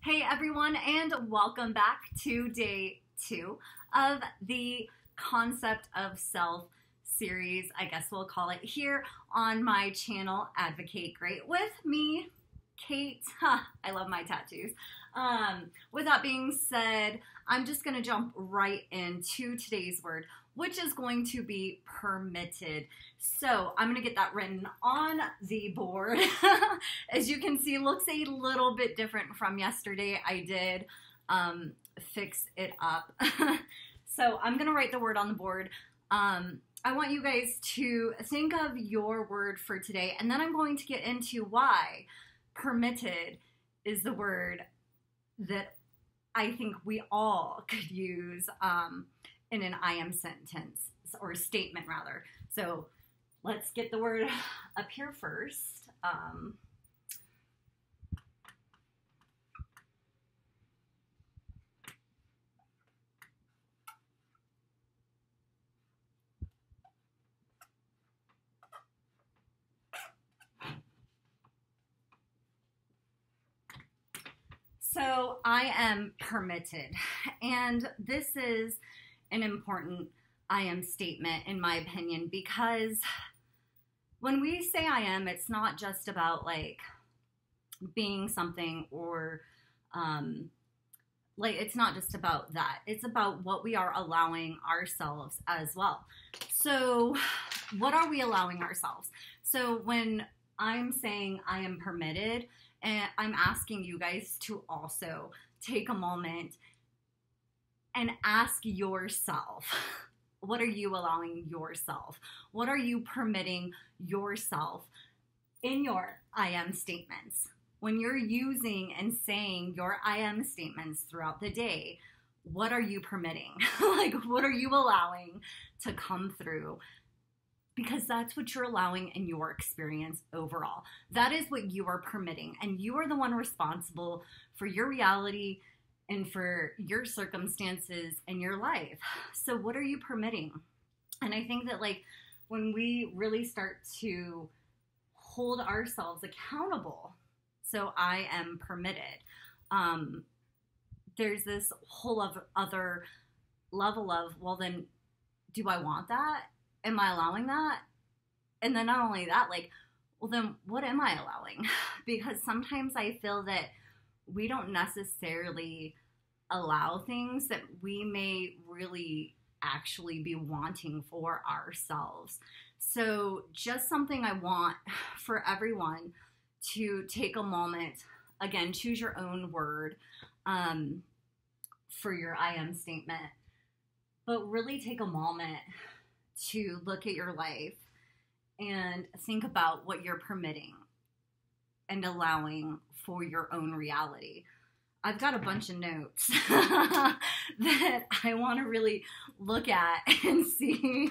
Hey everyone, and welcome back to day 2 of the Concept of Self series, I guess we'll call it, here on my channel, Advocate Great, with me, Kate. I love my tattoos. With that being said, I'm just going to jump right into today's word, which is going to be permitted. So I'm going to get that written on the board. As you can see, it looks a little bit different from yesterday. I did fix it up. So I'm going to write the word on the board. I want you guys to think of your word for today, and then I'm going to get into why permitted is the word that I think we all could use in an I am sentence, or statement rather. So let's get the word up here first. So I am permitted, and this is an important I am statement in my opinion, because when we say I am, it's not just about like being something or like it's not just about that. It's about what we are allowing ourselves as well. So what are we allowing ourselves? So when I'm saying I am permitted, and I'm asking you guys to also take a moment and ask yourself, what are you allowing yourself? What are you permitting yourself in your I am statements? When you're using and saying your I am statements throughout the day, what are you permitting? Like, what are you allowing to come through? Because that's what you're allowing in your experience overall. That is what you are permitting, and you are the one responsible for your reality and for your circumstances in your life. So what are you permitting? And I think that like when we really start to hold ourselves accountable, so I am permitted, there's this whole other level of, well then, do I want that? Am I allowing that? And then not only that, like, well then what am I allowing? Because sometimes I feel that we don't necessarily allow things that we may really actually be wanting for ourselves. So just something I want for everyone to take a moment, again, choose your own word for your I am statement, but really take a moment to look at your life and think about what you're permitting and allowing for your own reality. I've got a bunch of notes that I want to really look at and see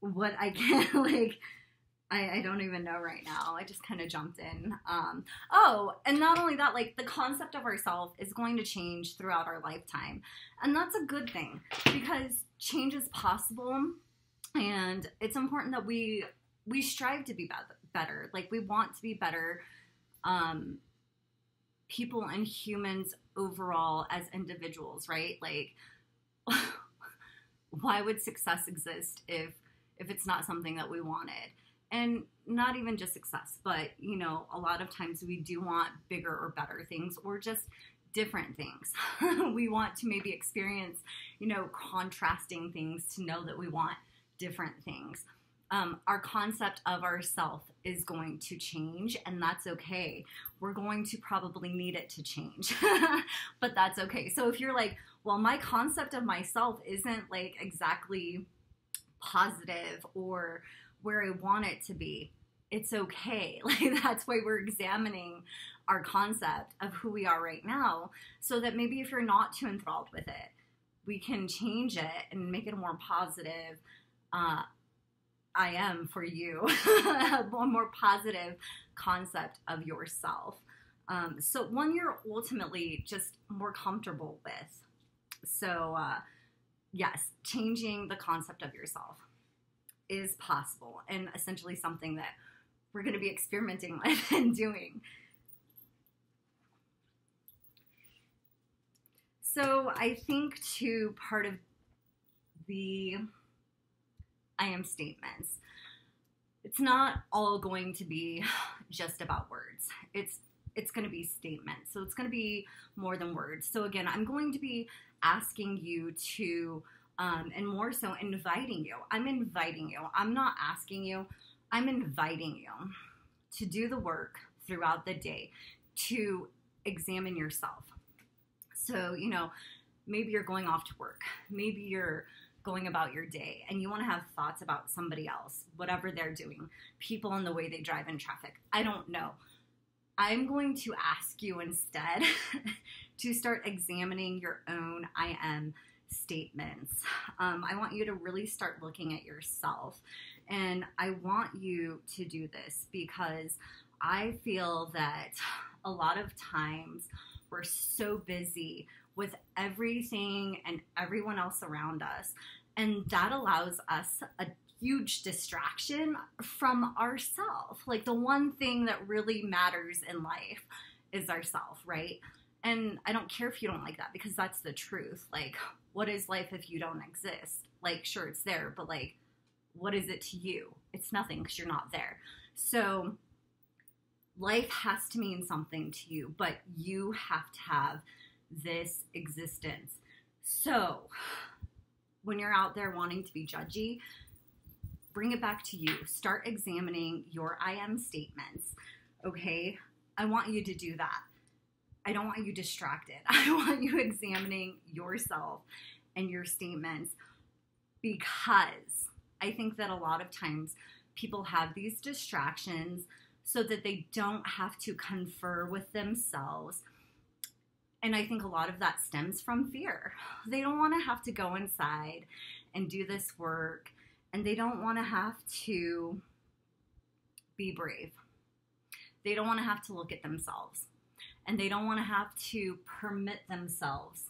what I can, like, I don't even know right now. I just kind of jumped in. Oh, and not only that, like the concept of ourselves is going to change throughout our lifetime. And that's a good thing, because change is possible, and it's important that we strive to be better. Like we want to be better people and humans overall as individuals, right? Like why would success exist if it's not something that we wanted? And not even just success, but you know, a lot of times we do want bigger or better things, or just different things. We want to maybe experience, you know, contrasting things to know that we want different things. Our concept of ourself is going to change, and that's okay. We're going to probably need it to change, but that's okay. So if you're like, well, my concept of myself isn't like exactly positive or where I want it to be, it's okay. Like that's why we're examining our concept of who we are right now, so that maybe if you're not too enthralled with it, we can change it and make it a more positive I am for you, a more positive concept of yourself. So one you're ultimately just more comfortable with. So yes, changing the concept of yourself is possible, and essentially something that we're going to be experimenting with and doing. So I think too, part of the I am statements, it's not all going to be just about words. It's going to be statements. So it's going to be more than words. So again, I'm going to be asking you to, and more so inviting you. I'm inviting you. I'm not asking you. I'm inviting you to do the work throughout the day to examine yourself. So, maybe you're going off to work. Maybe you're going about your day and you want to have thoughts about somebody else, whatever they're doing, people and the way they drive in traffic. I don't know. I'm going to ask you instead to start examining your own I am statements. I want you to really start looking at yourself. And I want you to do this because I feel that a lot of times we're so busy with everything and everyone else around us, and that allows us a huge distraction from ourselves. Like, the one thing that really matters in life is ourself, right? And I don't care if you don't like that, because that's the truth. Like, what is life if you don't exist? Like, sure, it's there, but like, what is it to you? It's nothing, because you're not there. So life has to mean something to you, but you have to have this existence. So when you're out there wanting to be judgy, bring it back to you. Start examining your I am statements, okay? I want you to do that. I don't want you distracted. I want you examining yourself and your statements, because I think that a lot of times people have these distractions so that they don't have to confer with themselves. And I think a lot of that stems from fear. They don't want to have to go inside and do this work, and they don't want to have to be brave. They don't want to have to look at themselves, and they don't want to have to permit themselves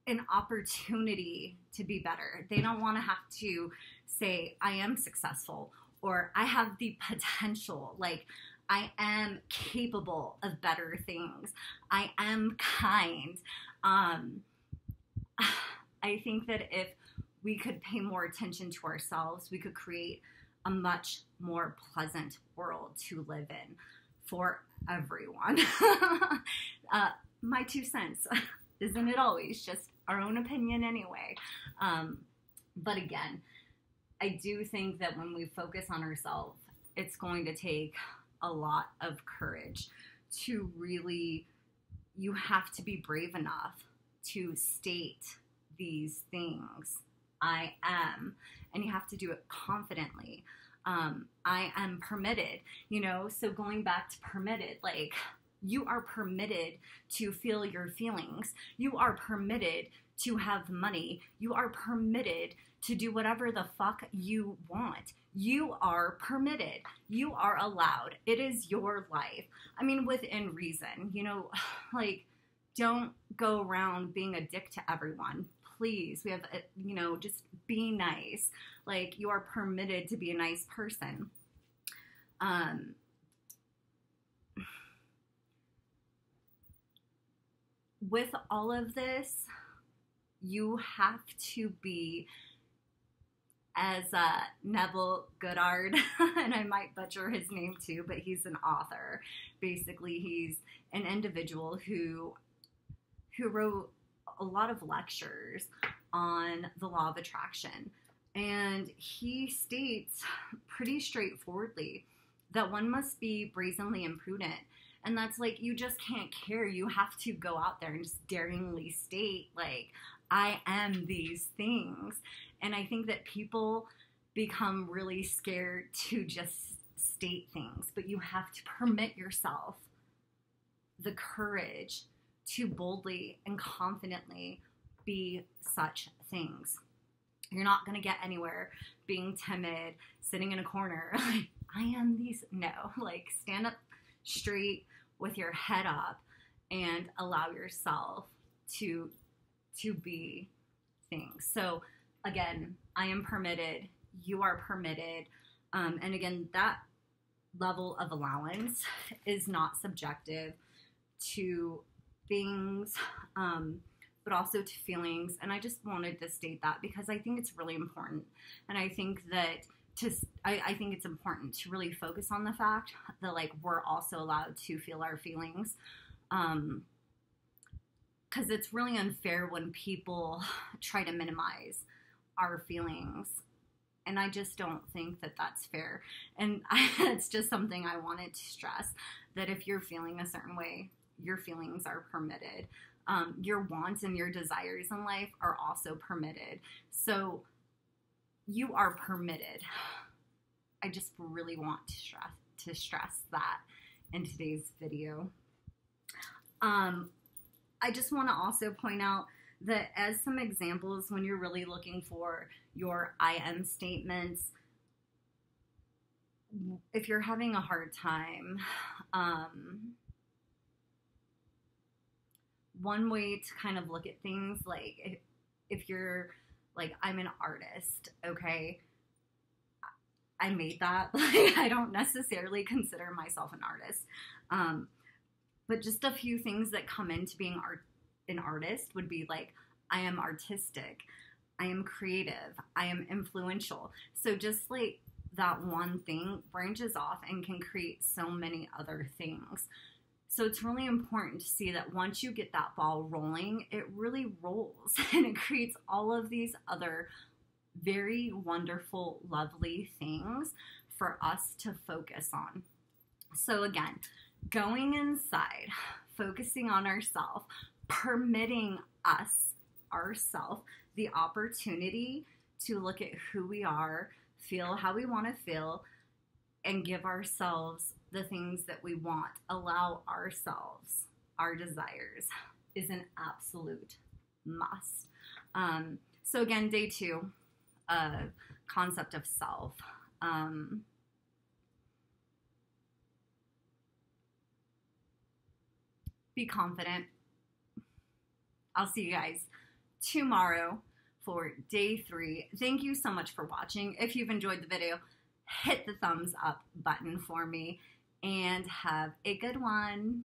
an opportunity to be better. They don't want to have to say, I am successful, or I have the potential, like, I am capable of better things. I am kind. I think that if we could pay more attention to ourselves, we could create a much more pleasant world to live in for everyone. My 2 cents. Isn't it always just our own opinion anyway? But again, I do think that when we focus on ourselves, it's going to take a lot of courage to really, you have to be brave enough to state these things. I am, and you have to do it confidently. I am permitted, so going back to permitted, like, you are permitted to feel your feelings. You are permitted to have money. You are permitted to do whatever the fuck you want. You are permitted. You are allowed. It is your life. I mean, within reason, like, don't go around being a dick to everyone. Please, we have, just be nice. Like, you are permitted to be a nice person. With all of this, you have to be, as Neville Goddard, and I might butcher his name too, but he's an author. Basically, he's an individual who wrote a lot of lectures on the law of attraction. And he states pretty straightforwardly that one must be brazenly imprudent. And that's like, you just can't care. You have to go out there and just daringly state, like, I am these things. And I think that people become really scared to just state things, but you have to permit yourself the courage to boldly and confidently be such things. You're not going to get anywhere being timid, sitting in a corner, like, I am these. No, like, stand up straight with your head up and allow yourself to be things. So again, I am permitted, you are permitted. And again, that level of allowance is not subjective to things, but also to feelings. And I just wanted to state that because I think it's really important. And I think that I think it's important to really focus on the fact that, like, we're also allowed to feel our feelings. Because it's really unfair when people try to minimize our feelings. And I just don't think that that's fair. And it's just something I wanted to stress, that if you're feeling a certain way, your feelings are permitted. Your wants and your desires in life are also permitted. So you are permitted. I just really want to stress that in today's video. I just want to also point out that as some examples, when you're really looking for your I am statements, if you're having a hard time, one way to kind of look at things, like if you're like, I'm an artist, okay? I made that. Like, I don't necessarily consider myself an artist. But just a few things that come into being an artist would be like, I am artistic, I am creative, I am influential. So just like that one thing branches off and can create so many other things. So it's really important to see that once you get that ball rolling, it really rolls and it creates all of these other very wonderful, lovely things for us to focus on. So again, going inside, focusing on ourselves, permitting ourselves, the opportunity to look at who we are, feel how we want to feel, and give ourselves the things that we want. Allow ourselves our desires is an absolute must. So again, day 2, concept of self. Be confident. I'll see you guys tomorrow for day 3. Thank you so much for watching. If you've enjoyed the video, hit the thumbs up button for me and have a good one.